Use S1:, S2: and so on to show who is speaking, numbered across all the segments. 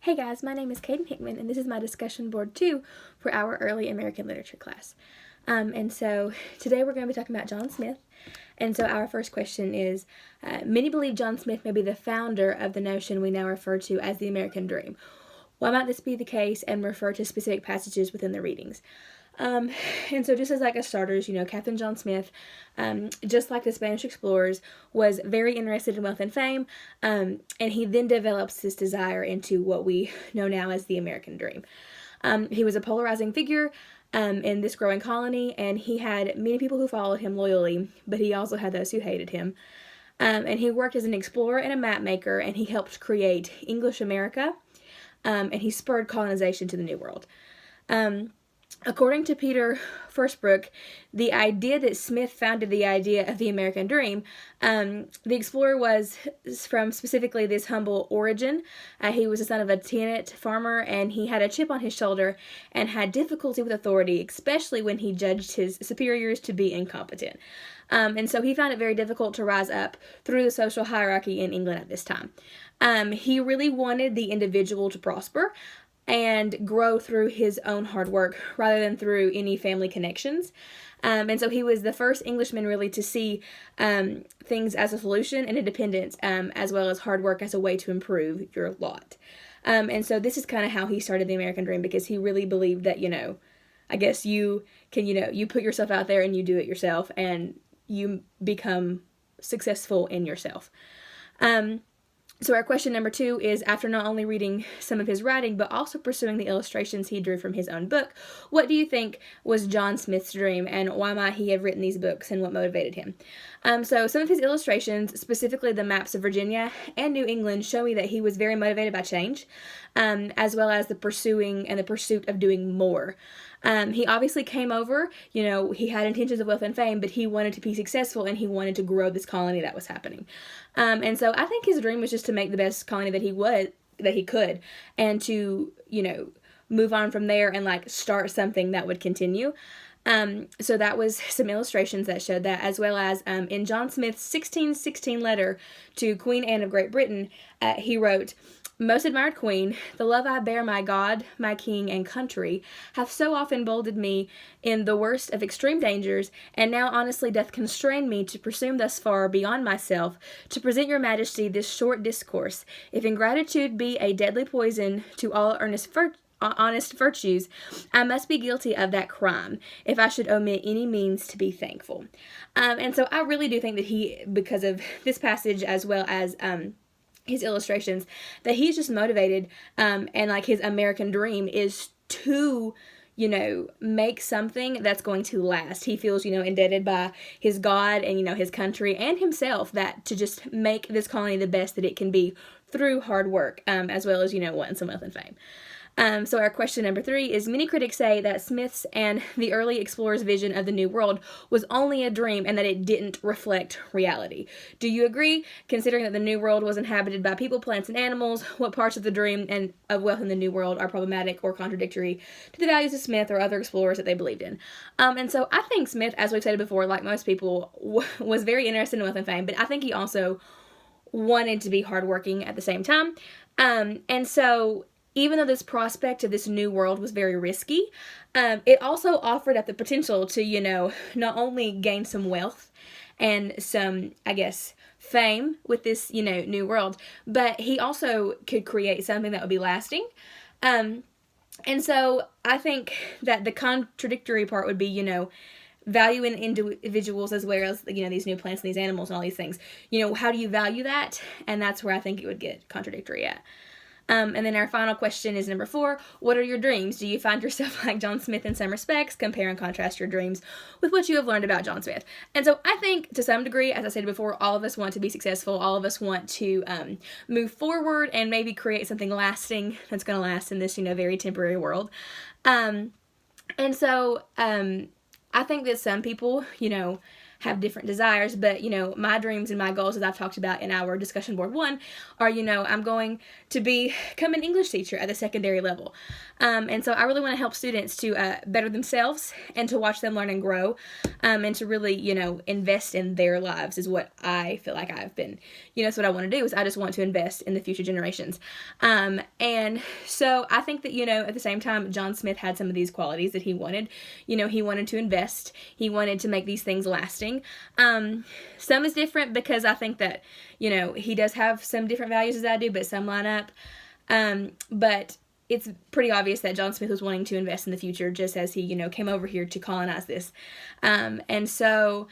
S1: Hey guys, my name is Kaden Hickman, and this is my discussion board 2 for our early American literature class. And so today we're going to be talking about John Smith. And so our first question is, many believe John Smith may be the founder of the notion we now refer to as the American Dream. Why might this be the case, and refer to specific passages within the readings? And so just as like a starters, Captain John Smith, just like the Spanish explorers, was very interested in wealth and fame, and he then develops this desire into what we know now as the American Dream. He was a polarizing figure in this growing colony, and he had many people who followed him loyally, but he also had those who hated him. And he worked as an explorer and a map maker, and he helped create English America, and he spurred colonization to the New World. According to Peter Fursbrook, the idea that Smith founded the idea of the American Dream, the explorer was from specifically this humble origin. He was the son of a tenant farmer, and he had a chip on his shoulder and had difficulty with authority, especially when he judged his superiors to be incompetent. And so he found it very difficult to rise up through the social hierarchy in England at this time. He really wanted the individual to prosper and grow through his own hard work rather than through any family connections. And so he was the first Englishman really to see things as a solution and independence, as well as hard work as a way to improve your lot. And so this is kind of how he started the American Dream, because he really believed that, I guess you can, you put yourself out there and you do it yourself, and you become successful in yourself. So our question number 2 is, after not only reading some of his writing, but also pursuing the illustrations he drew from his own book, what do you think was John Smith's dream, and why might he have written these books, and what motivated him? So some of his illustrations, specifically the maps of Virginia and New England, show me that he was very motivated by change, as well as the pursuit of doing more. He obviously came over, he had intentions of wealth and fame, but he wanted to be successful, and he wanted to grow this colony that was happening. And so I think his dream was just to make the best colony that he could, and to, move on from there and start something that would continue. So that was some illustrations that showed that, as well as in John Smith's 1616 letter to Queen Anne of Great Britain, he wrote, "Most admired Queen, the love I bear my God, my King, and country, hath so often bolded me in the worst of extreme dangers, and now honestly doth constrain me to presume thus far beyond myself, to present your Majesty this short discourse. If ingratitude be a deadly poison to all honest virtues, I must be guilty of that crime, if I should omit any means to be thankful." And so I really do think that he, because of this passage, as well as his illustrations, that he's just motivated, and his American dream is to, make something that's going to last. He feels, indebted by his God and, his country and himself, that to just make this colony the best that it can be through hard work, as well as, wanting some wealth and fame. So our question number 3 is, many critics say that Smith's and the early explorers' vision of the New World was only a dream, and that it didn't reflect reality. Do you agree? Considering that the New World was inhabited by people, plants, and animals, what parts of the dream and of wealth in the New World are problematic or contradictory to the values of Smith or other explorers that they believed in? And so I think Smith, as we've said before, like most people, was very interested in wealth and fame, but I think he also wanted to be hardworking at the same time. And so even though this prospect of this new world was very risky, it also offered up the potential to, not only gain some wealth and some, fame with this, new world, but he also could create something that would be lasting. And so I think that the contradictory part would be, valuing individuals as well as, these new plants and these animals and all these things. How do you value that? And that's where I think it would get contradictory at. And then our final question is number 4. What are your dreams? Do you find yourself like John Smith in some respects? Compare and contrast your dreams with what you have learned about John Smith. And so I think, to some degree, as I said before, all of us want to be successful. All of us want to move forward and maybe create something lasting that's going to last in this, very temporary world. And so I think that some people, have different desires, but, my dreams and my goals, as I've talked about in our discussion board 1, are, I'm going to become an English teacher at the secondary level. And so I really want to help students to better themselves and to watch them learn and grow, and to really, invest in their lives is what I feel like I've been, that's what I want to do, is I just want to invest in the future generations. And so I think that, at the same time, John Smith had some of these qualities that he wanted. He wanted to invest. He wanted to make these things lasting. Some is different because I think that, he does have some different values as I do, but some line up. But it's pretty obvious that John Smith was wanting to invest in the future, just as he, came over here to colonize this. And so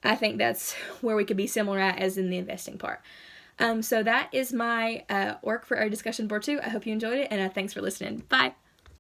S1: I think that's where we could be similar at as in the investing part. So that is my work for our discussion board 2. I hope you enjoyed it, and thanks for listening. Bye.